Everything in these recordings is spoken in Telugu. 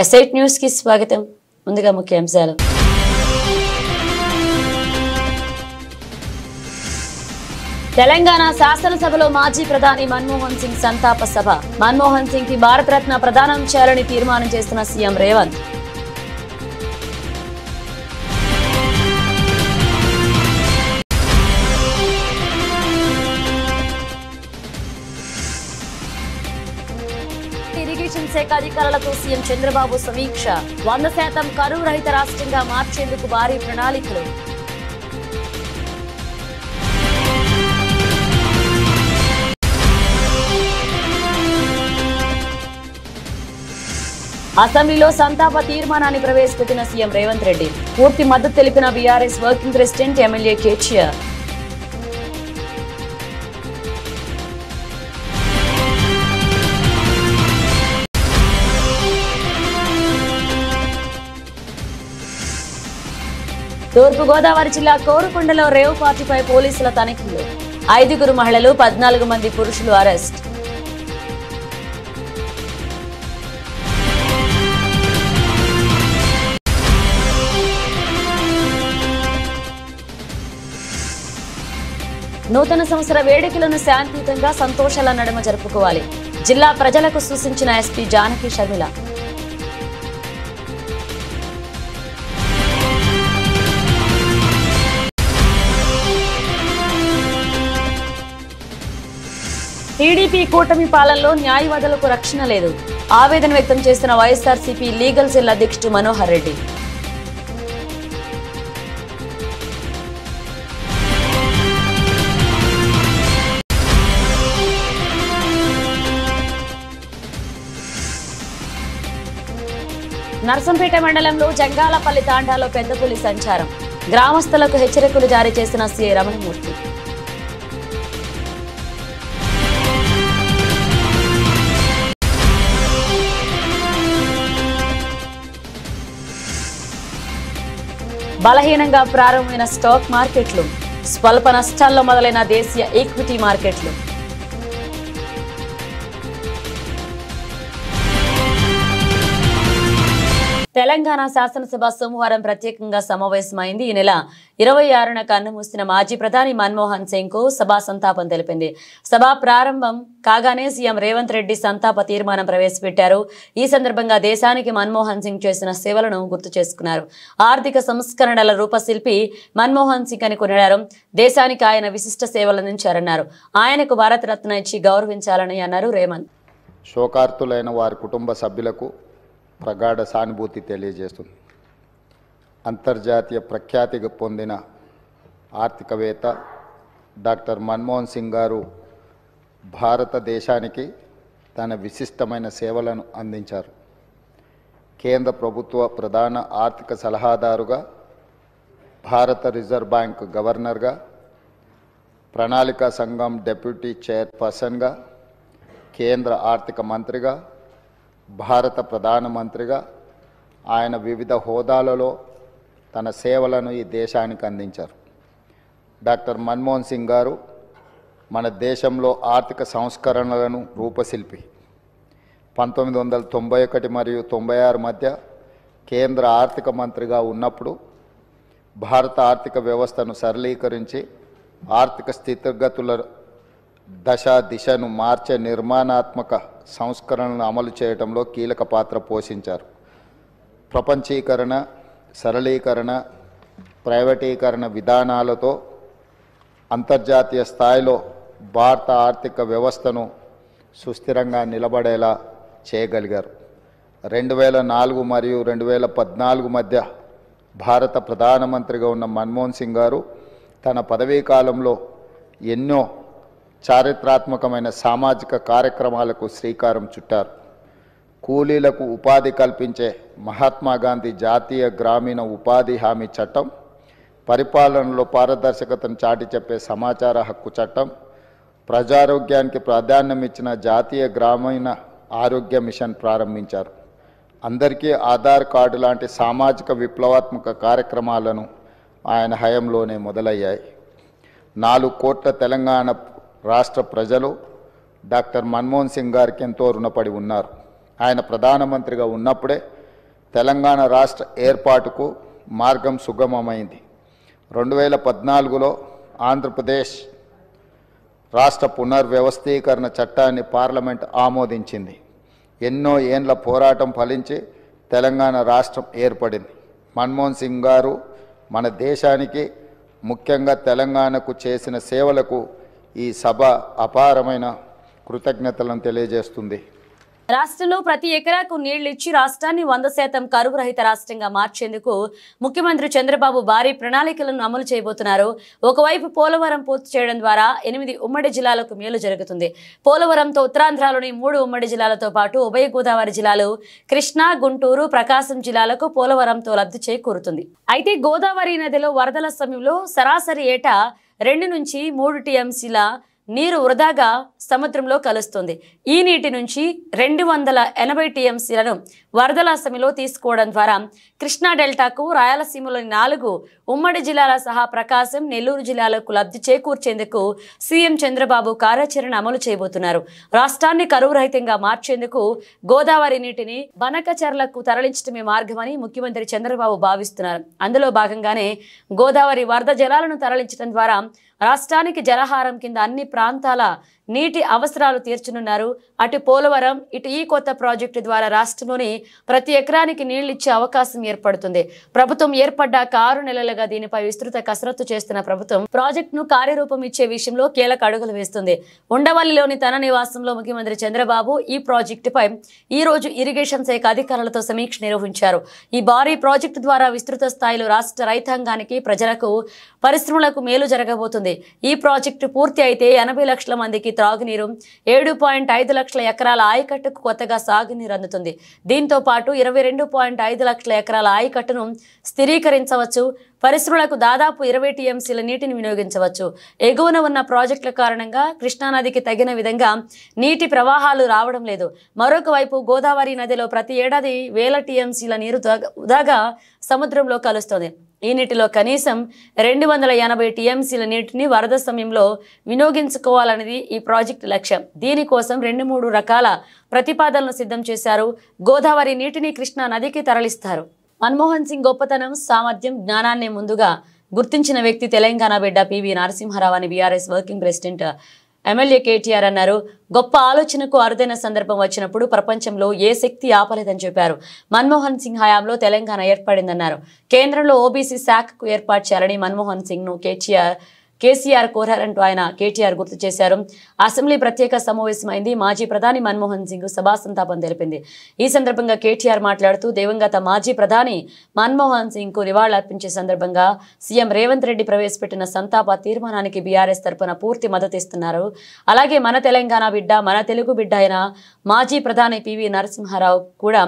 ఎస్ఐట్ న్యూస్ కి స్వాగతం. ముందుగా ముఖ్యాంశాలు. తెలంగాణ శాసనసభలో మాజీ ప్రధాని మన్మోహన్ సింగ్ సంతాప సభ. మన్మోహన్ సింగ్ కి భారతరత్న ప్రదానం చేయాలని తీర్మానం చేస్తున్న సీఎం రేవంత్. ఇరిగేషన్ శాఖ అధికారులతో సీఎం చంద్రబాబు సమీక్ష. 100% కరువు రహిత రాష్ట్రంగా మార్చేందుకు భారీ ప్రణాళికలు. అసెంబ్లీలో సంతాప తీర్మానాన్ని ప్రవేశపెట్టిన సీఎం రేవంత్ రెడ్డి. పూర్తి మద్దతు తెలిపిన BRS working president MLA KTR. Thoorpu Godavari జిల్లా కోరుకొండలో రేవ్ పార్టీపై పోలీసుల తనిఖీలు. 5 మహిళలు 14 మంది పురుషులు అరెస్ట్. నూతన సంవత్సర వేడుకలను శాంతియుతంగా సంతోషాల నడుమ జరుపుకోవాలి. జిల్లా ప్రజలకు సూచించిన ఎస్పీ జానకి షర్మిల. టీడీపీ కూటమి పాలనలో న్యాయవాదులకు రక్షణ లేదు. ఆవేదన వ్యక్తం చేస్తున్న వైఎస్ఆర్సీపీ లీగల్ సెల్ అధ్యక్షుడు మనోహర్ రెడ్డి. నర్సంపేట మండలంలో జంగాలపల్లి తాండాలో పెద్ద పులి సంచారం. గ్రామస్తులకు హెచ్చరికలు జారీ చేసిన సీఐ రమణమూర్తి. బలహీనంగా ప్రారంభమైన స్టాక్ మార్కెట్లు. స్వల్ప నష్టాల్లో మొదలైన దేశీయ ఈక్విటీ మార్కెట్లు. తెలంగాణ శాసనసభ సోమవారం ప్రత్యేకంగా సమావేశమైంది. ఈ నెల 26న కన్నుమూసిన మాజీ ప్రధాని మన్మోహన్ సింగ్ కు సభా సంతాపం తెలిపింది. సభ ప్రారంభం కాగానే సీఎం రేవంత్ రెడ్డి సంతాప తీర్మానం ప్రవేశపెట్టారు. ఈ సందర్భంగా దేశానికి మన్మోహన్ సింగ్ చేసిన సేవలను గుర్తు చేసుకున్నారు. ఆర్థిక సంస్కరణల రూపశిల్పి మన్మోహన్ సింగ్ అని కొనియాడారు. దేశానికి ఆయన విశిష్ట సేవలందించారన్నారు. ఆయనకు భారతరత్న ఇచ్చి గౌరవించాలని అన్నారు రేవంత్. శోకార్తులైన వారి కుటుంబ సభ్యులకు ప్రగాఢ సానుభూతి తెలియజేస్తుంది. అంతర్జాతీయ ప్రఖ్యాతి పొందిన ఆర్థికవేత్త డాక్టర్ మన్మోహన్ సింగ్ గారు భారతదేశానికి తన విశిష్టమైన సేవలను అందించారు. కేంద్ర ప్రభుత్వ ప్రధాన ఆర్థిక సలహాదారుగా, భారత రిజర్వ్ బ్యాంక్ గవర్నర్గా, ప్రణాళికా సంఘం డెప్యూటీ చైర్పర్సన్గా, కేంద్ర ఆర్థిక మంత్రిగా, భారత ప్రధానమంత్రిగా ఆయన వివిధ హోదాలలో తన సేవలను ఈ దేశానికి అందించారు. డాక్టర్ మన్మోహన్ సింగ్ గారు మన దేశంలో ఆర్థిక సంస్కరణలను రూపశిల్పి. 1991 మరియు 96 మధ్య కేంద్ర ఆర్థిక మంత్రిగా ఉన్నప్పుడు భారత ఆర్థిక వ్యవస్థను సరళీకరించి ఆర్థిక స్థితిగతుల దిశను మార్చే నిర్మాణాత్మక సంస్కరణలను అమలు చేయడంలో కీలక పాత్ర పోషించారు. ప్రపంచీకరణ, సరళీకరణ, ప్రైవేటీకరణ విధానాలతో అంతర్జాతీయ స్థాయిలో భారత ఆర్థిక వ్యవస్థను సుస్థిరంగా నిలబడేలా చేయగలిగారు. 2004 మరియు 2014 మధ్య భారత ప్రధానమంత్రిగా ఉన్న మన్మోహన్ సింగ్ గారు తన పదవీ కాలంలో ఎన్నో చారిత్రాత్మకమైన సామాజిక కార్యక్రమాలకు శ్రీకారం చుట్టారు. కూలీలకు ఉపాధి కల్పించే మహాత్మా గాంధీ జాతీయ గ్రామీణ ఉపాధి హామీ చట్టం, పరిపాలనలో పారదర్శకతను చాటి చెప్పే సమాచార హక్కు చట్టం, ప్రజారోగ్యానికి ప్రాధాన్యం ఇచ్చిన జాతీయ గ్రామీణ ఆరోగ్య మిషన్ ప్రారంభించారు. అందరికీ ఆధార్ కార్డు లాంటి సామాజిక విప్లవాత్మక కార్యక్రమాలను ఆయన హయాంలోనే మొదలయ్యాయి. 4 కోట్ల తెలంగాణ రాష్ట్ర ప్రజలు డాక్టర్ మన్మోహన్ సింగ్ గారికి ఎంతో రుణపడి ఉన్నారు. ఆయన ప్రధానమంత్రిగా ఉన్నప్పుడే తెలంగాణ రాష్ట్ర ఏర్పాటుకు మార్గం సుగమమైంది. 2014లో ఆంధ్రప్రదేశ్ రాష్ట్ర పునర్వ్యవస్థీకరణ చట్టాన్ని పార్లమెంట్ ఆమోదించింది. ఎన్నో ఏండ్ల పోరాటం ఫలించి తెలంగాణ రాష్ట్రం ఏర్పడింది. మన్మోహన్ సింగ్ గారు మన దేశానికి ముఖ్యంగా తెలంగాణకు చేసిన సేవలకు ఈ సభ అపారమైన కృతజ్ఞతలను తెలియజేస్తుంది. రాష్ట్రంలో ప్రతి ఎకరాకు నీళ్లు ఇచ్చి రాష్ట్రాన్ని 100% కరువు రహిత రాష్ట్రంగా మార్చేందుకు ముఖ్యమంత్రి చంద్రబాబు భారీ ప్రణాళికలను అమలు చేయబోతున్నారు. ఒకవైపు పోలవరం పూర్తి చేయడం ద్వారా 8 ఉమ్మడి జిల్లాలకు మేలు జరుగుతుంది. పోలవరంతో ఉత్తరాంధ్రలోని 3 ఉమ్మడి జిల్లాలతో పాటు ఉభయ గోదావరి జిల్లాలు కృష్ణా, గుంటూరు, ప్రకాశం జిల్లాలకు పోలవరంతో లబ్ధి చేకూరుతుంది. అయితే గోదావరి నదిలో వరదల సమయంలో సరాసరి ఏటా 2 నుంచి 3 టీఎంసీల నీరు వృధాగా సముద్రంలో కలుస్తుంది. ఈ నీటి నుంచి 280 టీఎంసీలను వరదల సమయంలో తీసుకోవడం ద్వారా కృష్ణా డెల్టాకు, రాయలసీమలోని 4 ఉమ్మడి జిల్లాల సహా ప్రకాశం, నెల్లూరు జిల్లాలకు లబ్ధి చేకూర్చేందుకు సీఎం చంద్రబాబు కార్యాచరణ అమలు చేయబోతున్నారు. రాష్ట్రాన్ని కరువు రహితంగా మార్చేందుకు గోదావరి నీటిని బనకచర్లకు తరలించడమే మార్గమని ముఖ్యమంత్రి చంద్రబాబు భావిస్తున్నారు. అందులో భాగంగానే గోదావరి వరద జలాలను తరలించడం ద్వారా రాష్ట్రానికి జలహారం కింద అన్ని ప్రాంతాల నీటి అవసరాలు తీర్చనున్నారు. అటు పోలవరం, ఇటు ఈ కొత్త ప్రాజెక్టు ద్వారా రాష్ట్రంలోని ప్రతి ఎకరానికి నీళ్లిచ్చే అవకాశం ఏర్పడుతుంది. ప్రభుత్వం ఏర్పడ్డాక 6 నెలలుగా దీనిపై విస్తృత కసరత్తు చేస్తున్న ప్రభుత్వం ప్రాజెక్టును కార్యరూపం ఇచ్చే విషయంలో కీలక అడుగులు వేస్తుంది. ఉండవల్లిలోని తన నివాసంలో ముఖ్యమంత్రి చంద్రబాబు ఈ ప్రాజెక్టుపై ఈ రోజు ఇరిగేషన్ శాఖ అధికారులతో సమీక్ష నిర్వహించారు. ఈ భారీ ప్రాజెక్టు ద్వారా విస్తృత స్థాయిలో రాష్ట్ర రైతాంగానికి, ప్రజలకు, పరిశ్రమలకు మేలు జరగబోతుంది. ఈ ప్రాజెక్టు పూర్తి అయితే 80 లక్షల మందికి త్రాగునీరు, 7.5 లక్షల ఎకరాల ఆయకట్టుకు కొత్తగా సాగునీరు అందుతుంది. దీంతో పాటు 22.5 లక్షల ఎకరాల ఆయకట్టును స్థిరీకరించవచ్చు. పరిశ్రమలకు దాదాపు 20 టీఎంసీల నీటిని వినియోగించవచ్చు. ఎగువన ఉన్న ప్రాజెక్టుల కారణంగా కృష్ణానదికి తగిన విధంగా నీటి ప్రవాహాలు రావడం లేదు. మరొక వైపు గోదావరి నదిలో ప్రతి ఏడాది 1000 టీఎంసీల నీరు వృధాగా సముద్రంలో కలుస్తుంది. ఈ నీటిలో కనీసం 280 టీఎంసీల నీటిని వరద సమయంలో వినియోగించుకోవాలనేది ఈ ప్రాజెక్టు లక్ష్యం. దీనికోసం 2-3 రకాల ప్రతిపాదనలు సిద్ధం చేశారు. గోదావరి నీటిని కృష్ణా నదికి తరలిస్తారు. మన్మోహన్ సింగ్ గొప్పతనం, సామర్థ్యం, జ్ఞానాన్ని ముందుగా గుర్తించిన వ్యక్తి తెలంగాణ బిడ్డ పివి నరసింహారావు అని BRS working president MLA KTR అన్నారు. గొప్ప ఆలోచనకు అరుదైన సందర్భం వచ్చినప్పుడు ప్రపంచంలో ఏ శక్తి ఆపలేదని చెప్పారు. మన్మోహన్ సింగ్ హయాంలో తెలంగాణ ఏర్పడిందన్నారు. కేంద్రంలో ఓబీసీ శాఖకు ఏర్పాటు చేయాలని మన్మోహన్ సింగ్ ను కేసీఆర్ కోరారంటూ ఆయన కేటీఆర్ గుర్తు చేశారు. అసెంబ్లీ ప్రత్యేక సమావేశమైంది. మాజీ ప్రధాని మన్మోహన్ సింగ్ సభా సంతాపం తెలిపింది. ఈ సందర్భంగా కేటీఆర్ మాట్లాడుతూ దివంగత మాజీ ప్రధాని మన్మోహన్ సింగ్ కు నివాళులర్పించే సందర్భంగా సీఎం రేవంత్ రెడ్డి ప్రవేశపెట్టిన సంతాప తీర్మానానికి బీఆర్ఎస్ తరపున పూర్తి మద్దతు ఇస్తున్నారు. అలాగే మన తెలంగాణ బిడ్డ, మన తెలుగు బిడ్డ అయిన మాజీ ప్రధాని పివి నరసింహారావు కూడా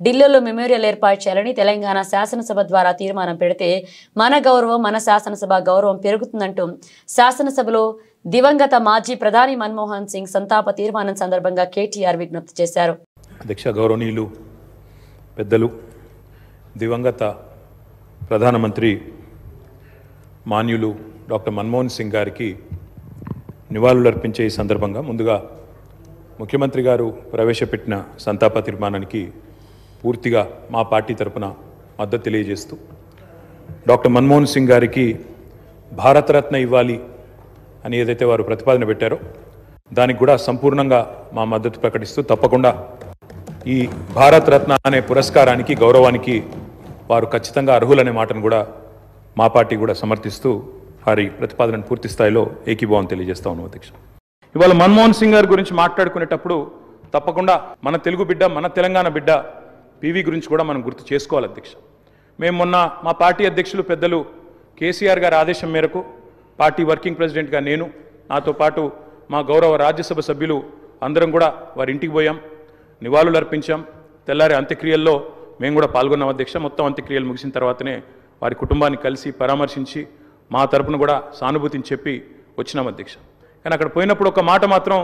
ఢిల్లీలో మెమోరియల్ ఏర్పాటు చేయాలని తెలంగాణ శాసనసభ ద్వారా తీర్మానం పెడితే మన గౌరవం, మన శాసనసభ గౌరవం పెరుగుతుందంటూ శాసనసభలో దివంగత మాజీ ప్రధాని మన్మోహన్ సింగ్ సంతాప తీర్మానం సందర్భంగా కేటీఆర్ విజ్ఞప్తి చేశారు. అధ్యక్ష, గౌరవనీయులు పెద్దలు, దివంగత ప్రధానమంత్రి మాన్యులు డాక్టర్ మన్మోహన్ సింగ్ గారికి నివాళులర్పించే ఈ సందర్భంగా ముందుగా ముఖ్యమంత్రి గారు ప్రవేశపెట్టిన సంతాప తీర్మానానికి పూర్తిగా మా పార్టీ తరపున మద్దతు తెలియజేస్తూ డాక్టర్ మన్మోహన్ సింగ్ గారికి భారతరత్న ఇవ్వాలి అని ఏదైతే వారు ప్రతిపాదన పెట్టారో దానికి కూడా సంపూర్ణంగా మా మద్దతు ప్రకటిస్తూ తప్పకుండా ఈ భారతరత్న అనే పురస్కారానికి, గౌరవానికి వారు ఖచ్చితంగా అర్హులనే మాటను కూడా మా పార్టీ కూడా సమర్థిస్తూ వారి ప్రతిపాదనను పూర్తి స్థాయిలో ఏకీభావం తెలియజేస్తా ఉన్నాం. అధ్యక్ష, ఇవాళ మన్మోహన్ సింగ్ గారి గురించి మాట్లాడుకునేటప్పుడు తప్పకుండా మన తెలుగు బిడ్డ, మన తెలంగాణ బిడ్డ పివి గురించి కూడా మనం గుర్తు చేసుకోవాలి. అధ్యక్ష, మేము మొన్న మా పార్టీ అధ్యక్షులు పెద్దలు కేసీఆర్ గారి ఆదేశం మేరకు పార్టీ వర్కింగ్ ప్రెసిడెంట్గా నేను, నాతో పాటు మా గౌరవ రాజ్యసభ సభ్యులు అందరం కూడా వారి ఇంటికి పోయాం, నివాళులు అర్పించాం. తెల్లారి అంత్యక్రియల్లో మేము కూడా పాల్గొన్నాం. అధ్యక్ష, మొత్తం అంత్యక్రియలు ముగిసిన తర్వాతనే వారి కుటుంబాన్ని కలిసి పరామర్శించి మా తరపున కూడా సానుభూతిని చెప్పి వచ్చినాం. అధ్యక్ష, కానీ అక్కడ పోయినప్పుడు ఒక మాట మాత్రం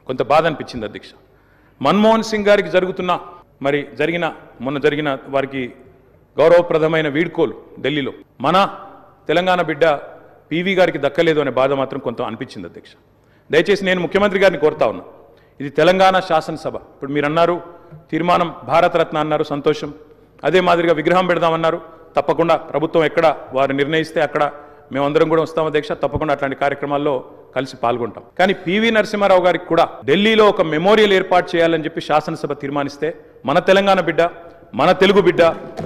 కొంత బాధ అనిపించింది. అధ్యక్ష, మన్మోహన్ సింగ్ గారికి మొన్న జరిగిన వారికి గౌరవప్రదమైన వీడ్కోలు ఢిల్లీలో మన తెలంగాణ బిడ్డ పివి గారికి దక్కలేదు అనే బాధ మాత్రం కొంత అనిపించింది. అధ్యక్ష, దయచేసి నేను ముఖ్యమంత్రి గారిని కోరుతా ఉన్నా, ఇది తెలంగాణ శాసనసభ. ఇప్పుడు మీరు అన్నారు తీర్మానం భారతరత్న అన్నారు, సంతోషం. అదే మాదిరిగా విగ్రహం పెడదామన్నారు. తప్పకుండా ప్రభుత్వం ఎక్కడ వారు నిర్ణయిస్తే అక్కడ మేమందరం కూడా వస్తాం అధ్యక్ష. తప్పకుండా అట్లాంటి కార్యక్రమాల్లో కలిసి పాల్గొంటాం. కానీ పివి నరసింహారావు గారికి కూడా ఢిల్లీలో ఒక మెమోరియల్ ఏర్పాటు చేయాలని చెప్పి శాసనసభ తీర్మానిస్తే మన తెలంగాణ బిడ్డ, మన తెలుగు బిడ్డ,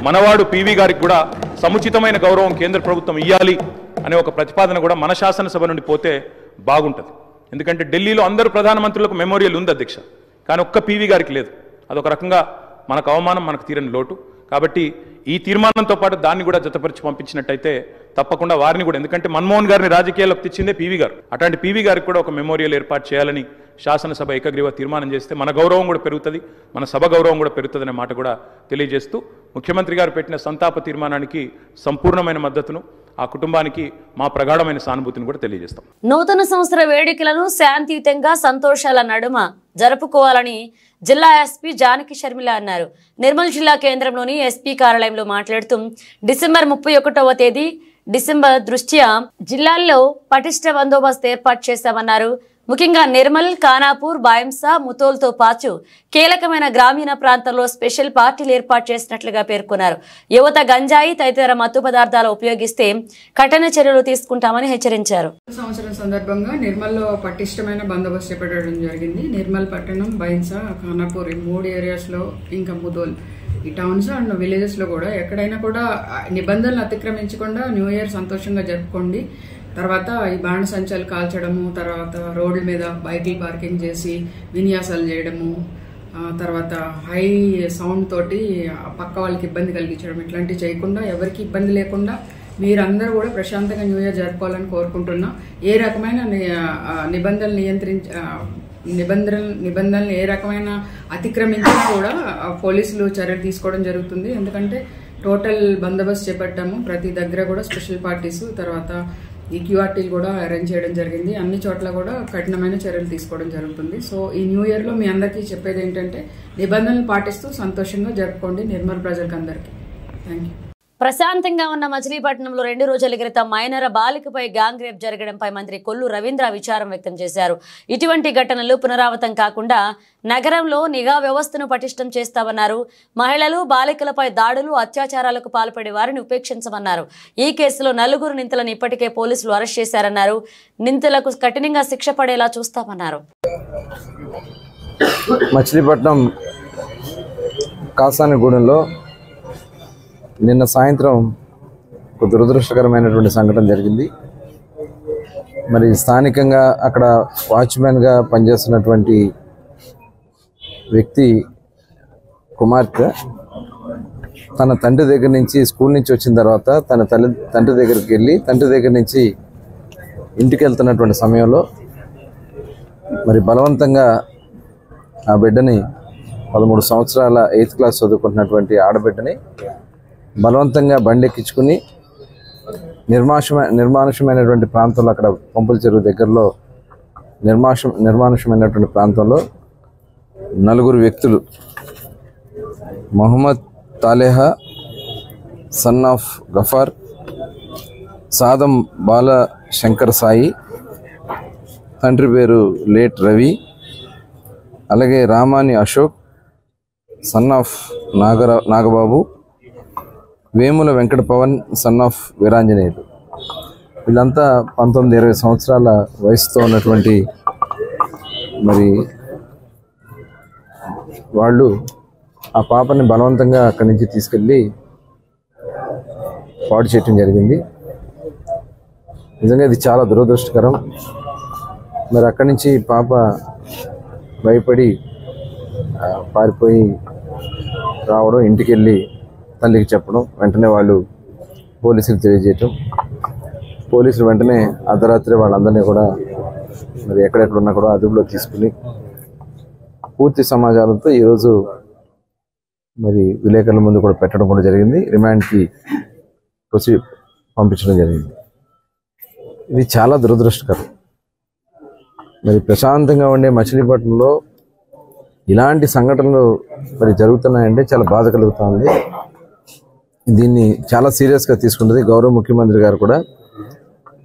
మనవాడు పివి గారికి కూడా సముచితమైన గౌరవం కేంద్ర ప్రభుత్వం ఇవ్వాలి అనే ఒక ప్రతిపాదన కూడా మన శాసనసభ నుండి పోతే బాగుంటుంది. ఎందుకంటే ఢిల్లీలో అందరూ ప్రధానమంత్రులకు మెమోరియల్ ఉంది అధ్యక్ష, కానీ ఒక్క పివి గారికి లేదు. అదొక రకంగా మనకు అవమానం, మనకు తీరని లోటు. కాబట్టి ఈ తీర్మానంతో పాటు దాన్ని కూడా జతపరిచి పంపించినట్టయితే తప్పకుండా వారిని కూడా, ఎందుకంటే మన్మోహన్ గారిని రాజకీయాల్లోకి తెచ్చిందే పివి గారు, అట్లాంటి పివి గారికి కూడా ఒక మెమోరియల్ ఏర్పాటు చేయాలని శాసనసభ ఏకగ్రీవ తీర్మానం చేస్తే మన గౌరవం కూడా పెరుగుతుంది, మన సభ గౌరవం కూడా పెరుగుతుందనే మాట కూడా తెలియజేస్తూ ముఖ్యమంత్రి గారు పెట్టిన సంతాప తీర్మానానికి సంపూర్ణమైన మద్దతును, ఆ కుటుంబానికి మా ప్రగాఢమైన సానుభూతిని కూడా తెలియజేస్తాం. నూతన సంవత్సర వేడుకలను శాంతియుతంగా సంతోషాల నడుమ జరుపుకోవాలని జిల్లా ఎస్పీ జానకి షర్మిల అన్నారు. నిర్మల్ జిల్లా కేంద్రంలోని ఎస్పీ కార్యాలయంలో మాట్లాడుతూ డిసెంబర్ 31వ తేదీ దృష్ట్యా జిల్లాల్లో పటిష్ట బందోబస్తు ఏర్పాటు చేశామన్నారు. ముఖ్యంగా నిర్మల్, ఖానాపూర్, బాయంసా, ముతోల్తో పాటు కీలకమైన గ్రామీణ ప్రాంతాల్లో స్పెషల్ పార్టీలు ఏర్పాటు చేసినట్లుగా పేర్కొన్నారు. యువత గంజాయి తదితర మత్తు పదార్థాలు ఉపయోగిస్తే కఠిన చర్యలు తీసుకుంటామని హెచ్చరించారు. సంవత్సరం సందర్భంగా నిర్మల్లో పటిష్టమైన బందోబస్తు చేపట్టడం జరిగింది. నిర్మల్ పట్టణం, బైన్సా, ఖానాపూర్ ఈ 3 ఏరియాస్ లో, ఇంకా ముదోల్ ఈ టౌన్స్ అండ్ విలేజెస్ లో కూడా ఎక్కడైనా కూడా నిబంధనలు అతిక్రమించకుండా న్యూ ఇయర్ సంతోషంగా జరుపుకోండి. తర్వాత ఈ బాండ్ సంచాలు కాల్చడము, తర్వాత రోడ్ల మీద బైకులు పార్కింగ్ చేసి విన్యాసాలు చేయడము, తర్వాత హై సౌండ్ తోటి పక్క వాళ్ళకి ఇబ్బంది కలిగించడం, ఇట్లాంటివి చేయకుండా ఎవరికి ఇబ్బంది లేకుండా మీరందరూ కూడా ప్రశాంతంగా న్యూ ఇయర్ జరుపుకోవాలని కోరుకుంటున్నా. ఏ రకమైన నిబంధనలు ఏ రకమైన అతిక్రమించినా కూడా పోలీసులు చర్యలు తీసుకోవడం జరుగుతుంది. ఎందుకంటే టోటల్ బందోబస్తు చేపట్టాము. ప్రతి దగ్గర కూడా స్పెషల్ పార్టీస్, తర్వాత ఈ క్యూఆర్టీలు కూడా అరేంజ్ చేయడం జరిగింది. అన్ని చోట్ల కూడా కఠినమైన చర్యలు తీసుకోవడం జరుగుతుంది. సో ఈ న్యూ ఇయర్ లో మీ అందరికీ చెప్పేది ఏంటంటే నిబంధనలు పాటిస్తూ సంతోషంగా జరుపుకోండి నిర్మల్ ప్రజలకు అందరికీ. Thank you. ప్రశాంతంగా ఉన్న మచిలీపట్నంలో 2 రోజుల క్రితం మైనర్ బాలికపై గ్యాంగ్ రేప్ జరగడంపై మంత్రి కొల్లు రవీంద్ర విచారం వ్యక్తం చేశారు. ఇటువంటి ఘటనలు పునరావృతం కాకుండా నగరంలో నిఘా వ్యవస్థను పటిష్టం చేస్తామన్నారు. మహిళలు, బాలికలపై దాడులు, అత్యాచారాలకు పాల్పడే వారిని ఉపేక్షించమన్నారు. ఈ కేసులో 4 నిందితులను ఇప్పటికే పోలీసులు అరెస్ట్ చేశారన్నారు. నిందితులకు కఠినంగా శిక్ష పడేలా చూస్తామన్నారు. మచిలీపట్నం కాసానిగూడెంలో నిన్న సాయంత్రం ఒక దురదృష్టకరమైనటువంటి సంఘటన జరిగింది. మరి స్థానికంగా అక్కడ వాచ్మెన్గా పనిచేస్తున్నటువంటి వ్యక్తి కుమార్తె తన తండ్రి దగ్గర నుంచి స్కూల్ నుంచి వచ్చిన తర్వాత తన తండ్రి దగ్గరికి వెళ్ళి తండ్రి దగ్గర నుంచి ఇంటికి వెళ్తున్నటువంటి సమయంలో మరి బలవంతంగా ఆ బిడ్డని 13 సంవత్సరాల 8th క్లాస్ చదువుకుంటున్నటువంటి ఆడబిడ్డని బలవంతంగా బండెక్కించుకుని నిర్మానుషమైనటువంటి ప్రాంతంలో, అక్కడ పంపుల చెరువు దగ్గరలో నిర్మానుషమైనటువంటి ప్రాంతంలో 4 వ్యక్తులు, మొహమ్మద్ తాలేహా సన్ ఆఫ్ గఫార్, సాదం బాల శంకర్ సాయి, తండ్రి పేరు లేట్ రవి, అలాగే Ramani Ashok son of Nagababu, Vemula Venkata Pavan son of Veeranjaneyulu. వీళ్ళంతా 19-20 సంవత్సరాల వయసుతో ఉన్నటువంటి మరి వాళ్ళు ఆ పాపని బలవంతంగా అక్కడి నుంచి తీసుకెళ్ళి పాడు చేయటం జరిగింది. నిజంగా ఇది చాలా దురదృష్టకరం. మరి అక్కడి నుంచి పాప భయపడి పారిపోయి రావడం, ఇంటికి వెళ్ళి తల్లికి చెప్పడం, వెంటనే వాళ్ళు పోలీసులకు తెలియజేయటం, పోలీసులు వెంటనే అర్ధరాత్రి వాళ్ళందరినీ కూడా మరి ఎక్కడెక్కడున్నా కూడా అదుపులో తీసుకుని పూర్తి సమాచారంతో ఈరోజు మరి విలేకరుల ముందు కూడా పెట్టడం కూడా జరిగింది. రిమాండ్కి పంపించడం జరిగింది. ఇది చాలా దురదృష్టకరం. మరి ప్రశాంతంగా ఉండే మచిలీపట్నంలో ఇలాంటి సంఘటనలు మరి జరుగుతున్నాయంటే చాలా బాధ కలుగుతుంది. దీన్ని చాలా సీరియస్గా తీసుకుంటుంది గౌరవ ముఖ్యమంత్రి గారు కూడా.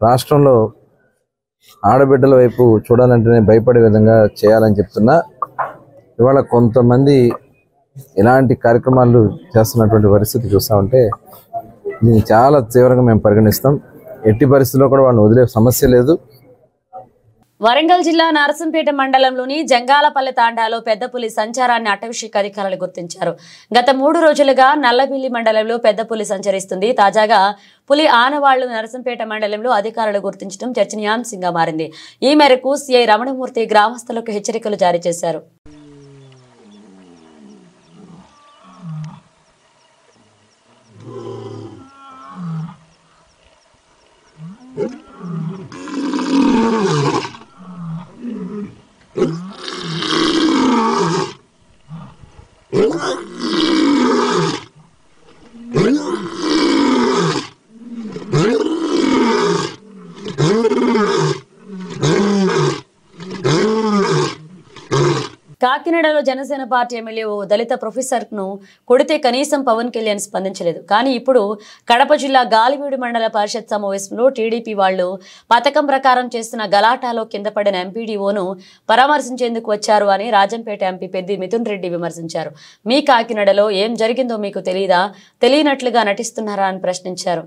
రాష్ట్రంలో ఆడబిడ్డల వైపు చూడాలంటేనే భయపడే విధంగా చేయాలని చెప్తున్నా, ఇవాళ కొంతమంది ఇలాంటి కార్యక్రమాలు చేస్తున్నటువంటి పరిస్థితి చూస్తూ ఉంటే దీన్ని చాలా తీవ్రంగా మేము పరిగణిస్తాం. ఎట్టి పరిస్థితుల్లో కూడా వాళ్ళని వదిలే సమస్య లేదు. వరంగల్ జిల్లా నరసంపేట మండలంలోని జంగాలపల్లె తాండాలో పెద్ద పులి సంచారాన్ని అటవీశాఖ అధికారులు గుర్తించారు. గత 3 రోజులుగా నల్లబిల్లి మండలంలో పెద్ద పులి సంచరిస్తుంది. తాజాగా పులి ఆనవాళ్లు నరసంపేట మండలంలో అధికారులు గుర్తించడం చర్చనీయాంశంగా మారింది. ఈ మేరకు సిఐ రమణమూర్తి గ్రామస్తులకు హెచ్చరికలు జారీ చేశారు. కాకినాడలో జనసేన పార్టీ ఎమ్మెల్యే ఓ దళిత ప్రొఫెసర్ను కొడితే కనీసం పవన్ కళ్యాణ్ స్పందించలేదు. కానీ ఇప్పుడు కడప జిల్లా గాలివీడు మండల పరిషత్ సమావేశంలో టీడీపీ వాళ్లు పథకం ప్రకారం చేస్తున్న గలాటాలో కింద పడిన ఎంపీడీఓను పరామర్శించేందుకు వచ్చారు అని రాజంపేట ఎంపీ పెద్ది మిథున్ రెడ్డి విమర్శించారు. మీ కాకినాడలో ఏం జరిగిందో మీకు తెలియదా, తెలియనట్లుగా నటిస్తున్నారా అని ప్రశ్నించారు.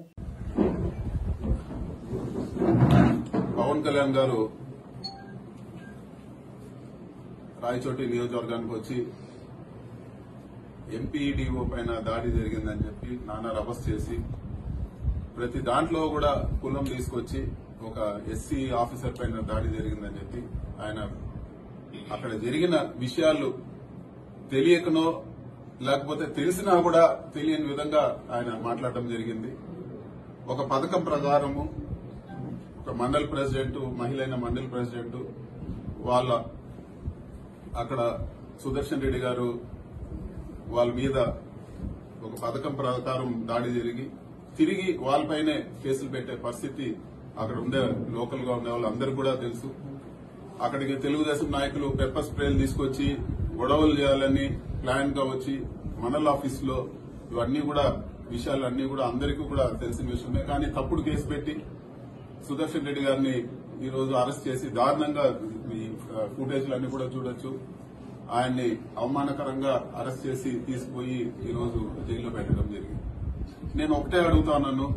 పవన్ కళ్యాణ్ గారు రాయచోటి నియోజకవర్గానికి వచ్చి ఎంపీడీఓ పైన దాడి జరిగిందని చెప్పి నానా రభస్ చేసి ప్రతి దాంట్లో కూడా కులం తీసుకొచ్చి ఒక ఎస్సీ ఆఫీసర్ పైన దాడి జరిగిందని చెప్పి ఆయన అక్కడ జరిగిన విషయాలు తెలియకనో లేకపోతే తెలిసినా కూడా తెలియని విధంగా ఆయన మాట్లాడటం జరిగింది. ఒక పథకం ప్రకారము ఒక మండల్ ప్రెసిడెంట్, మహిళైన మండల్ ప్రెసిడెంట్ వాళ్ళ అక్కడ సుదర్శన్ రెడ్డి గారు వాళ్ళ మీద ఒక పథకం ప్రకారం దాడి జరిగి తిరిగి వాళ్ళపైనే కేసులు పెట్టే పరిస్థితి అక్కడ ఉండే లోకల్ గా ఉండే వాళ్ళందరికీ కూడా తెలుసు. అక్కడికి తెలుగుదేశం నాయకులు పెప్పర్ స్ప్రేలు తీసుకొచ్చి గొడవలు చేయాలని ప్లాన్ గా వచ్చి మండల్ ఆఫీస్ లో ఇవన్నీ కూడా విషయాలన్నీ కూడా అందరికీ కూడా తెలిసిన విషయమే. కానీ తప్పుడు కేసు పెట్టి సుదర్శన్ రెడ్డి గారిని ఈ రోజు అరెస్ట్ చేసి దారుణంగా ఈ ఫుటేజ్లన్నీ కూడా చూడొచ్చు. ఆయన్ని అవమానకరంగా అరెస్ట్ చేసి తీసుకుపోయి ఈ రోజు జైల్లో పెట్టడం జరిగింది. నేను ఒకటే అడుగుతాను,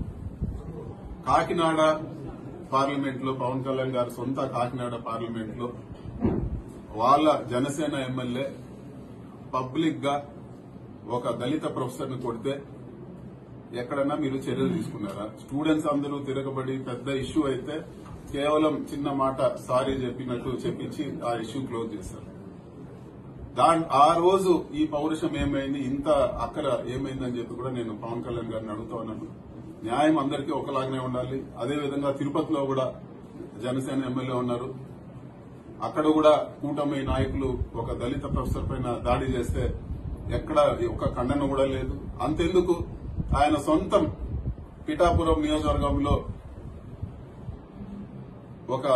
కాకినాడ పార్లమెంట్ లో పవన్ కళ్యాణ్ గారు సొంత కాకినాడ పార్లమెంట్ లో వాళ్ళ జనసేన ఎమ్మెల్యే పబ్లిక్ గా ఒక దళిత ప్రొఫెసర్ ని కొడితే ఎక్కడన్నా మీరు చర్యలు తీసుకున్నారా? స్టూడెంట్స్ అందరూ తిరగబడి పెద్ద ఇష్యూ అయితే కేవలం చిన్న మాట సారీ చెప్పినట్టు చెప్పించి ఆ ఇష్యూ క్లోజ్ చేశారు. ఆ రోజు ఈ పౌరుషం ఏమైంది, ఇంత అక్కర ఏమైందని చెప్పి కూడా నేను పవన్ కళ్యాణ్ గారిని అడుగుతా ఉన్నాను. న్యాయం అందరికీ ఒకలాగానే ఉండాలి. అదేవిధంగా తిరుపతిలో కూడా జనసేన ఎమ్మెల్యే ఉన్నారు. అక్కడ కూడా కూటమి నాయకులు ఒక దళిత ప్రొఫెసర్ పైన దాడి చేస్తే ఎక్కడ ఒక ఖండన కూడా లేదు. అంతెందుకు ఆయన సొంతం పిఠాపురం నియోజకవర్గంలో ఒక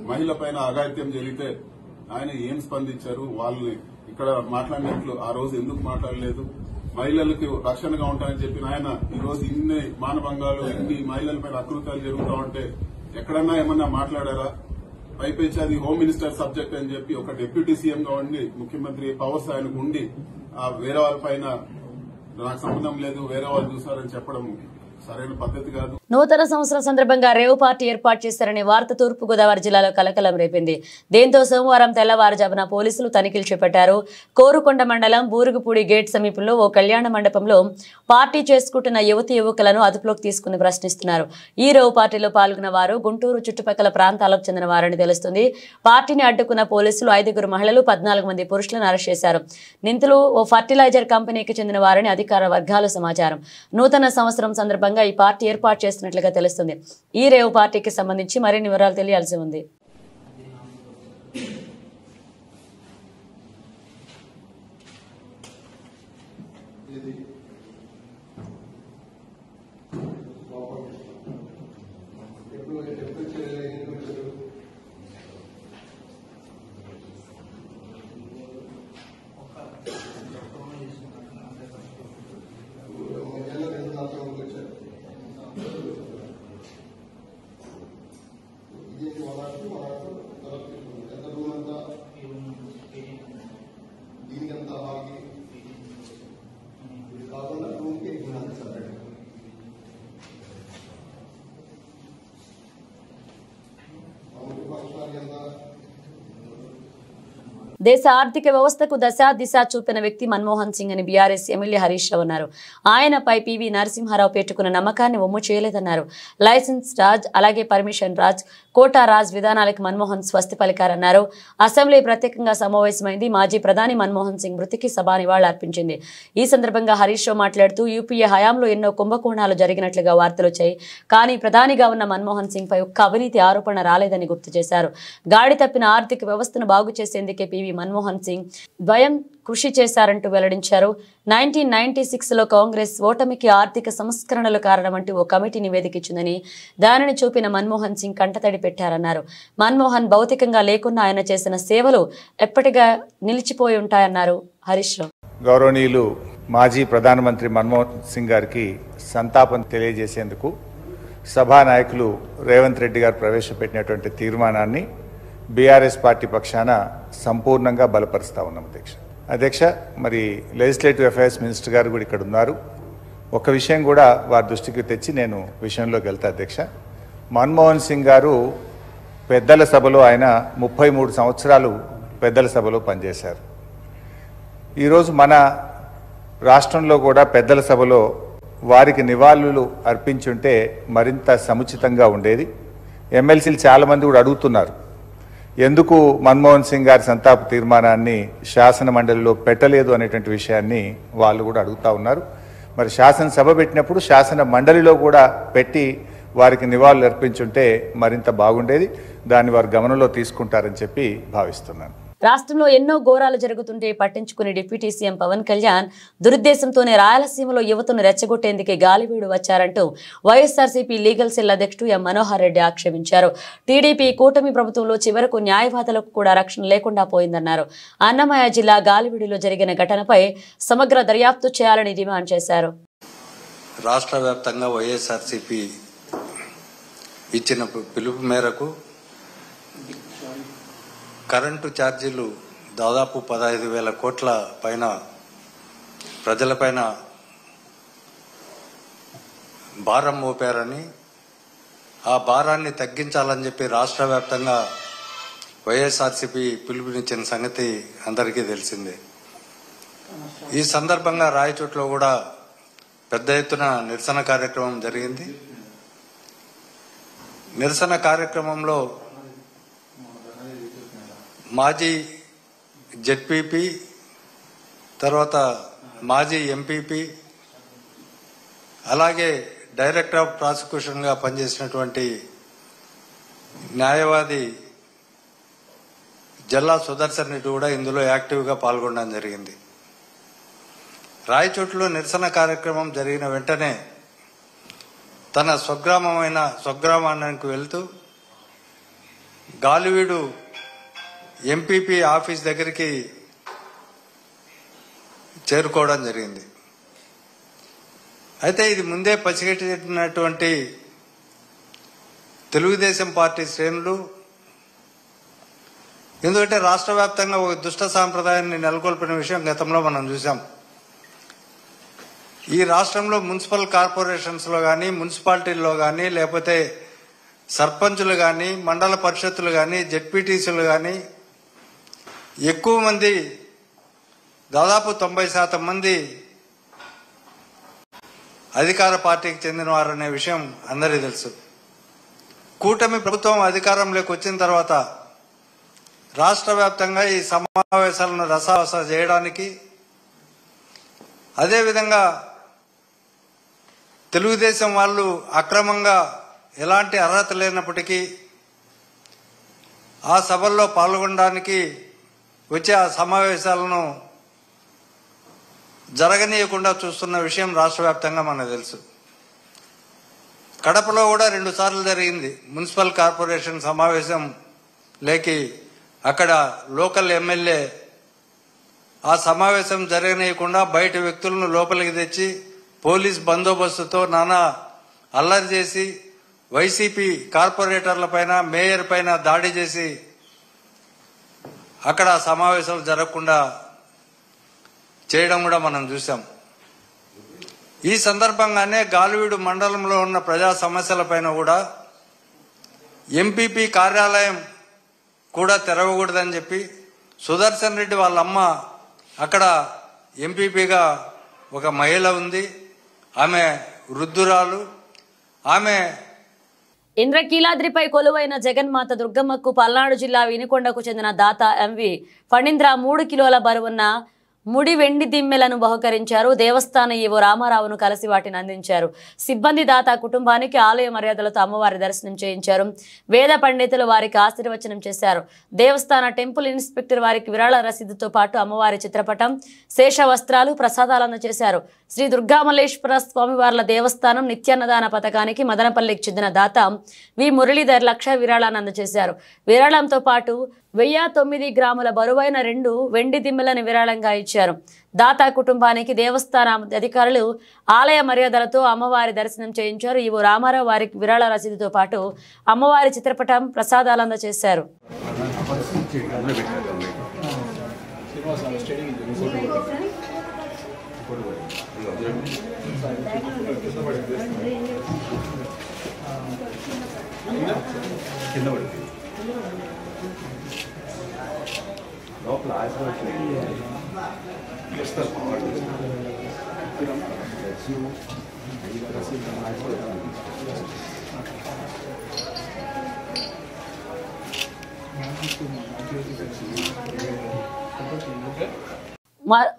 మహిళ పైన అఘాయిత్యం జరిగితే ఆయన ఏం స్పందించారు? వాళ్ళని ఇక్కడ మాట్లాడినట్లు ఆ రోజు ఎందుకు మాట్లాడలేదు? మహిళలకు రక్షణగా ఉంటాయని చెప్పిన ఆయన ఈ రోజు ఇన్ని మానభంగాలు, ఇన్ని మహిళలపైన అకృత్యాలు జరుగుతా ఉంటే ఎక్కడన్నా ఏమన్నా మాట్లాడారా? పైపెచ్చి అది హోమ్ మినిస్టర్ సబ్జెక్ట్ అని చెప్పి ఒక డిప్యూటీ సీఎం గా ఉండి ముఖ్యమంత్రి పవర్స్ ఆయనకు ఉండి వేరే వాళ్ళ పైన నాకు సంబంధం లేదు, వేరే వాళ్ళు చూసారని చెప్పడం సరైన పద్ధతి కాదు. నూతన సంవత్సరం సందర్భంగా రేవ్ పార్టీ ఏర్పాటు చేశారనే వార్త తూర్పుగోదావరి జిల్లాలో కలకలం రేపింది. దీంతో సోమవారం తెల్లవారుజామున పోలీసులు తనిఖీలు చేపట్టారు. కోరుకొండ మండలం బూరుగుపూడి గేట్ సమీపంలో ఓ కళ్యాణ మండపంలో పార్టీ చేసుకుంటున్న యువతి యువకులను అదుపులోకి తీసుకుని ప్రశ్నిస్తున్నారు. ఈ రేవ్ పార్టీలో పాల్గొన్న వారు గుంటూరు చుట్టుపక్కల ప్రాంతాలకు చెందిన వారని తెలుస్తుంది. పార్టీని అడ్డుకున్న పోలీసులు 5 మహిళలు 14 మంది పురుషులను అరెస్ట్ చేశారు. నిందితులు ఓ ఫర్టిలైజర్ కంపెనీకి చెందిన వారని అధికార వర్గాల సమాచారం. నూతన సంవత్సరం సందర్భంగా ఈ పార్టీ ఏర్పాటు చేస్తున్నట్లుగా తెలుస్తుంది. ఈ రేవ్ పార్టీకి సంబంధించి మరిన్ని వివరాలు తెలియాల్సి ఉంది. దీనికంతా దేశ ఆర్థిక వ్యవస్థకు దశ దిశ చూపిన వ్యక్తి మన్మోహన్ సింగ్ అని బీఆర్ఎస్ ఎమ్మెల్యే హరీష్ రావు అన్నారు. ఆయనపై పివి నరసింహారావు పెట్టుకున్న నమ్మకాన్ని ఒమ్ము చేయలేదన్నారు. లైసెన్స్ రాజ్, అలాగే పర్మిషన్ రాజ్, కోటా రాజ్ విధానాలకు మన్మోహన్ స్వస్తి పలికారన్నారు. అసెంబ్లీ ప్రత్యేకంగా సమావేశమైంది. మాజీ ప్రధాని మన్మోహన్ సింగ్ మృతికి సభ నివాళులర్పించింది. ఈ సందర్భంగా హరీష్ రావు మాట్లాడుతూ యూపీఏ హయాంలో ఎన్నో కుంభకోణాలు జరిగినట్లుగా వార్తలు వచ్చాయి. కానీ ప్రధానిగా ఉన్న మన్మోహన్ సింగ్ పై ఒక్క అవినీతి ఆరోపణ రాలేదని గుర్తు చేశారు. గాడి తప్పిన ఆర్థిక వ్యవస్థను బాగు చేసేందుకే పివి మన్మోహన్ సింగ్ ద్వయం కృషి చేశారంటూ వెల్లడించారు. 1996లో కాంగ్రెస్ ఓటమికి ఆర్థిక సంస్కరణలు కారణమంటూ ఓ కమిటీ నివేదిక ఇచ్చిందని, దానిని చూపిన మన్మోహన్ సింగ్ కంటతడి పెట్టారన్నారు. మన్మోహన్ భౌతికంగా లేకున్నా ఆయన చేసిన సేవలు ఎప్పటిగా నిలిచిపోయి ఉంటాయన్నారు హరీష్ రావు. గౌరవనీయులు మాజీ ప్రధానమంత్రి మన్మోహన్ సింగ్ గారికి సంతాపం తెలియజేసేందుకు సభానాయకులు రేవంత్ రెడ్డి గారు ప్రవేశపెట్టినటువంటి తీర్మానాన్ని బీఆర్ఎస్ పార్టీ పక్షాన సంపూర్ణంగా బలపరుస్తా ఉన్నాం. అధ్యక్ష, మరి లెజిస్లేటివ్ అఫైర్స్ మినిస్టర్ గారు కూడా ఇక్కడ ఉన్నారు. ఒక విషయం కూడా వారి దృష్టికి తెచ్చి నేను విషయంలోకి వెళ్తా. అధ్యక్ష, మన్మోహన్ సింగ్ గారు పెద్దల సభలో ఆయన 33 సంవత్సరాలు పెద్దల సభలో పనిచేశారు. ఈరోజు మన రాష్ట్రంలో కూడా పెద్దల సభలో వారికి నివాళులు అర్పించుంటే మరింత సముచితంగా ఉండేది. ఎమ్మెల్సీలు చాలామంది కూడా అడుగుతున్నారు, ఎందుకు మన్మోహన్ సింగ్ గారి సంతాప తీర్మానాన్ని శాసన మండలిలో పెట్టలేదు అనేటువంటి విషయాన్ని వాళ్ళు కూడా అడుగుతూ ఉన్నారు. మరి శాసనసభ పెట్టినప్పుడు శాసన మండలిలో కూడా పెట్టి వారికి నివాళులు అర్పించుంటే మరింత బాగుండేది. దాన్ని వారు గమనంలో తీసుకుంటారని చెప్పి భావిస్తున్నాను. రాష్ట్రంలో ఎన్నో ఘోరాలు జరుగుతుంటే పట్టించుకునే డిప్యూటీ సీఎం పవన్ కళ్యాణ్ దురుద్దేశంతోనే రాయలసీమలో యువతను రెచ్చగొట్టేందుకే గాలివీడు వచ్చారంటూ వైఎస్ఆర్సీపీ లీగల్ సెల్ అధ్యక్షుడు ఎం మనోహర్ రెడ్డి ఆక్షేపించారు. టీడీపీ కూటమి ప్రభుత్వంలో చివరకు న్యాయవాదులకు కూడా రక్షణ లేకుండా పోయిందన్నారు. అన్నమయ్య జిల్లా గాలివీడులో జరిగిన ఘటనపై సమగ్ర దర్యాప్తు చేయాలని డిమాండ్ చేశారు. రాష్ట్ర వ్యాప్తంగా వైఎస్ఆర్సీపీ ఇచ్చిన పిలుపు మేరకు కరెంటు ఛార్జీలు దాదాపు 15,000 కోట్ల పైన ప్రజలపైన భారం మోపారని, ఆ భారాన్ని తగ్గించాలని చెప్పి రాష్ట్ర వ్యాప్తంగా వైఎస్ఆర్సీపీ పిలుపునిచ్చిన సంగతి అందరికీ తెలిసిందే. ఈ సందర్భంగా రాయచోట్లో కూడా పెద్ద ఎత్తున నిరసన కార్యక్రమం జరిగింది. నిరసన కార్యక్రమంలో మాజీ జెడ్పీపీ, తర్వాత మాజీ ఎంపీపీ, అలాగే డైరెక్టర్ ఆఫ్ ప్రాసిక్యూషన్గా పనిచేసినటువంటి న్యాయవాది జల్లా సుదర్శన్ రెడ్డి కూడా ఇందులో యాక్టివ్గా పాల్గొనడం జరిగింది. రాయచోట్లో నిరసన కార్యక్రమం జరిగిన వెంటనే తన స్వగ్రామానికి వెళ్తూ గాలివీడు ఎంపీపీ ఆఫీస్ దగ్గరికి చేరుకోవడం జరిగింది. అయితే ఇది ముందే పసిగట్టినటువంటి తెలుగుదేశం పార్టీ శ్రేణులు, ఎందుకంటే రాష్ట్ర వ్యాప్తంగా ఒక దుష్ట సాంప్రదాయాన్ని నెలకొల్పిన విషయం గతంలో మనం చూసాం. ఈ రాష్ట్రంలో మున్సిపల్ కార్పొరేషన్స్లో కానీ, మున్సిపాలిటీల్లో కానీ, లేకపోతే సర్పంచులు కానీ, మండల పరిషత్తులు కానీ, జెడ్పీటీసీలు కానీ ఎక్కువ మంది, దాదాపు 90% మంది అధికార పార్టీకి చెందిన వారనే విషయం అందరికీ తెలుసు. కూటమి ప్రభుత్వం అధికారంలోకి వచ్చిన తర్వాత రాష్ట్ర వ్యాప్తంగా ఈ సమావేశాలను రసావస చేయడానికి, అదేవిధంగా తెలుగుదేశం వాళ్ళు అక్రమంగా ఎలాంటి అర్హత లేనప్పటికీ ఆ సభల్లో పాల్గొనడానికి వచ్చే ఆ సమావేశాలను జరగనీయకుండా చూస్తున్న విషయం రాష్ట్ర వ్యాప్తంగా మనకు తెలుసు. కడపలో కూడా 2 సార్లు జరిగింది మున్సిపల్ కార్పొరేషన్ సమావేశం లేకి. అక్కడ లోకల్ ఎమ్మెల్యే ఆ సమావేశం జరగనీయకుండా బయట వ్యక్తులను లోపలికి తెచ్చి పోలీస్ బందోబస్తుతో నానా అల్లరి చేసి వైసీపీ కార్పొరేటర్ల పైన, మేయర్ పైన దాడి చేసి అక్కడ సమావేశాలు జరగకుండా చేయడం కూడా మనం చూసాం. ఈ సందర్భంగానే గాలివీడు మండలంలో ఉన్న ప్రజా సమస్యలపైన కూడా ఎంపీపీ కార్యాలయం కూడా తెరవకూడదని చెప్పి సుదర్శన్ రెడ్డి వాళ్ళ అమ్మ అక్కడ ఎంపీపీగా ఒక మహిళ ఉంది. ఆమె వృద్ధురాలు. ఆమె ఇంద్రకీలాద్రిపై కొలువైన జగన్మాత దుర్గమ్మకు పల్నాడు జిల్లా వినుకొండకు చెందిన దాత ఎంవి ఫణీంద్ర 3 కిలోల బరువున్న ముడి వెండి దిమ్మెలను బహుకరించారు. దేవస్థాన ఈవో రామారావును కలిసి వాటిని అందించారు. సిబ్బంది దాత కుటుంబానికి ఆలయ మర్యాదలతో అమ్మవారి దర్శనం చేయించారు. వేద పండితులు వారికి ఆశీర్వచనం చేశారు. దేవస్థాన టెంపుల్ ఇన్స్పెక్టర్ వారికి విరాళ రసీదుతో పాటు అమ్మవారి చిత్రపటం, శేష వస్త్రాలు, ప్రసాదాలు అందజేశారు. శ్రీ దుర్గామల్లేశ్వర స్వామివార్ల దేవస్థానం నిత్యాన్నదాన పథకానికి మదనపల్లికి చెందిన దాత వి మురళీధర్ 1 లక్ష విరాళాన్ని అందజేశారు. విరాళంతో పాటు 1009 గ్రాముల బరువైన 2 వెండి దిమ్మెలను విరాళంగా ఇచ్చారు. దాతా కుటుంబానికి దేవస్థాన అధికారులు ఆలయ మర్యాదలతో అమ్మవారి దర్శనం చేయించారు. ఈవో రామారావు వారికి విరాళ రసీదుతో పాటు అమ్మవారి చిత్రపటం, ప్రసాదాలు అందజేశారు.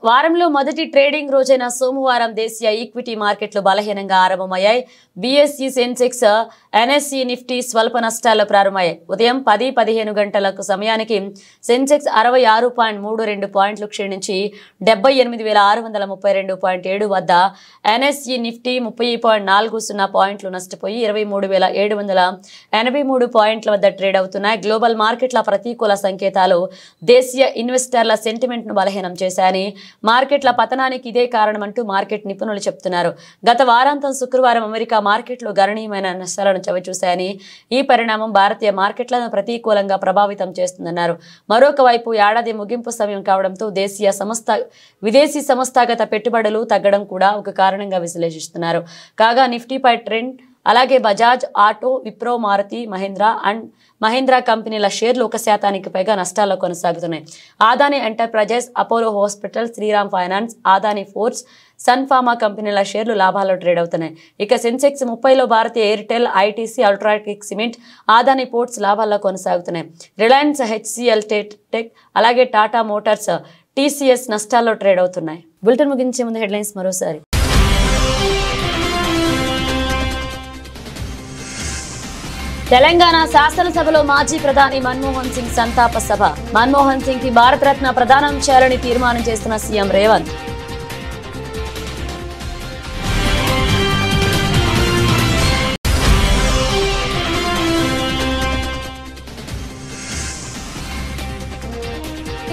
వారంలో మొదటి ట్రేడింగ్ రోజైన సోమవారం దేశీయ ఈక్విటీ మార్కెట్లు బలహీనంగా ఆరంభమయ్యాయి. బీఎస్ఈ, సెన్సెక్స్, ఎన్ఎస్ఈ, నిఫ్టీ స్వల్ప నష్టాల్లో ప్రారంభమయ్యాయి. ఉదయం 10-15 గంటలకు సమయానికి సెన్సెక్స్ 66.32 పాయింట్లు క్షీణించి 78,632.7 వద్ద, ఎన్ఎస్ఈ, నిఫ్టీ 30.40 పాయింట్లు నష్టపోయి 23,783 పాయింట్ల వద్ద ట్రేడ్ అవుతున్నాయి. గ్లోబల్ మార్కెట్ల ప్రతికూల సంకేతాలు దేశీయ ఇన్వెస్టర్ల సెంటిమెంట్ను బలహీనం చేశాయని, మార్కెట్ల పతనానికి ఇదే కారణమంటూ మార్కెట్ నిపుణులు చెబుతున్నారు. గత వారాంతం శుక్రవారం అమెరికా మార్కెట్లు గణనీయమైన నష్టాలను చవిచూశాయని, ఈ పరిణామం భారతీయ మార్కెట్లను ప్రతికూలంగా ప్రభావితం చేస్తుందన్నారు. మరొక వైపు ఏడాది ముగింపు సమయం కావడంతో విదేశీ సంస్థాగత పెట్టుబడులు తగ్గడం కూడా ఒక కారణంగా విశ్లేషిస్తున్నారు. కాగా నిఫ్టీపై ట్రెండ్, అలాగే బజాజ్ ఆటో, విప్రో, మారుతి, మహీంద్రా కంపెనీల షేర్లు 1% పైగా నష్టాల్లో కొనసాగుతున్నాయి. Adani Enterprises, Apollo hospital, Shriram Finance, Adani Ports, Sun Pharma కంపెనీల షేర్లు లాభాల్లో ట్రేడ్ అవుతున్నాయి. ఇక సెన్సెక్స్ 30లో Bharti Airtel, ITC, UltraTech cement, Adani Ports లాభాల్లో కొనసాగుతున్నాయి. రిలయన్స్, హెచ్సిఎల్ టెక్, అలాగే టాటా మోటార్స్, టీసీఎస్ నష్టాల్లో ట్రేడ్ అవుతున్నాయి. బులెటిన్ ముగించే ముందు హెడ్లైన్స్ మరోసారి. తెలంగాణ శాసనసభలో మాజీ ప్రధాని మన్మోహన్ సింగ్ సంతాప సభ. మన్మోహన్ సింగ్ కి భారతరత్న ప్రదానం చేయాలని తీర్మానం చేస్తున్న సీఎం రేవంత్.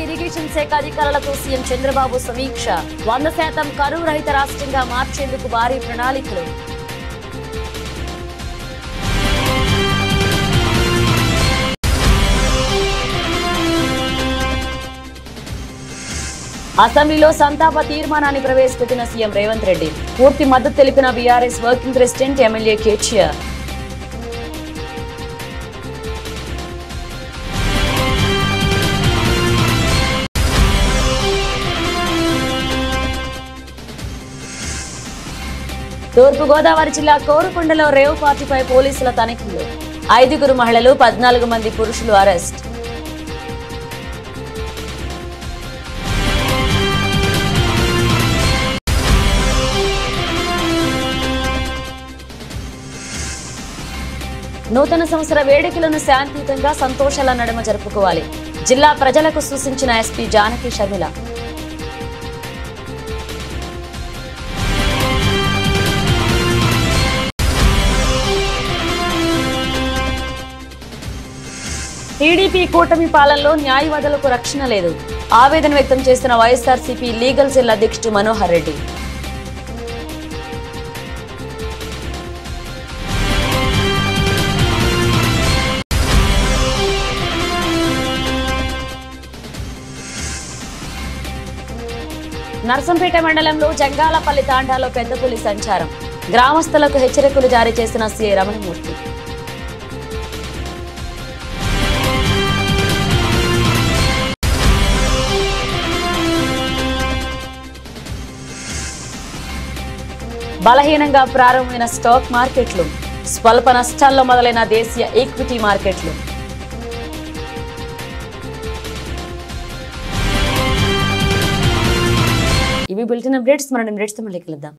ఇరిగేషన్ శాఖ అధికారులతో సీఎం చంద్రబాబు సమీక్ష. 100% కరువు రహిత రాష్ట్రంగా మార్చేందుకు భారీ ప్రణాళికలు. అసెంబ్లీలో సంతాప తీర్మానాన్ని ప్రవేశపెట్టిన సీఎం రేవంత్ రెడ్డి. పూర్తి మద్దతు తెలిపిన BRS working president MLA KTR. Thoorpu Godavari జిల్లా కోరుకొండలో రేవ్ పార్టీపై పోలీసుల తనిఖీలు. 5 మహిళలు, 14 మంది పురుషులు అరెస్ట్. నూతన సంవత్సర వేడుకలను శాంతియుతంగా సంతోషాల నడుమ జరుపుకోవాలి. జిల్లా ప్రజలకు సూచించిన ఎస్పీ జానకి షర్మిల. టీడీపీ కూటమి పాలనలో న్యాయవాదులకు రక్షణ లేదు. ఆవేదన వ్యక్తం చేసిన వైఎస్ఆర్సీపీ లీగల్ సెల్ అధ్యక్షుడు మనోహర్ రెడ్డి. నర్సంపేట మండలంలో జంగాలపల్లి తాండాలో పెద్ద పులి సంచారం. గ్రామస్తులకు హెచ్చరికలు జారీ చేసిన సీఐ రమణమూర్తి. బలహీనంగా ప్రారంభమైన స్టాక్ మార్కెట్లు, స్వల్ప నష్టాల్లో మొదలైన దేశీయ ఈక్విటీ మార్కెట్లు. ఇవి బులెటిన్ అప్డేట్స్. మనం అప్డేట్స్తో మళ్ళీ కలుద్దాం.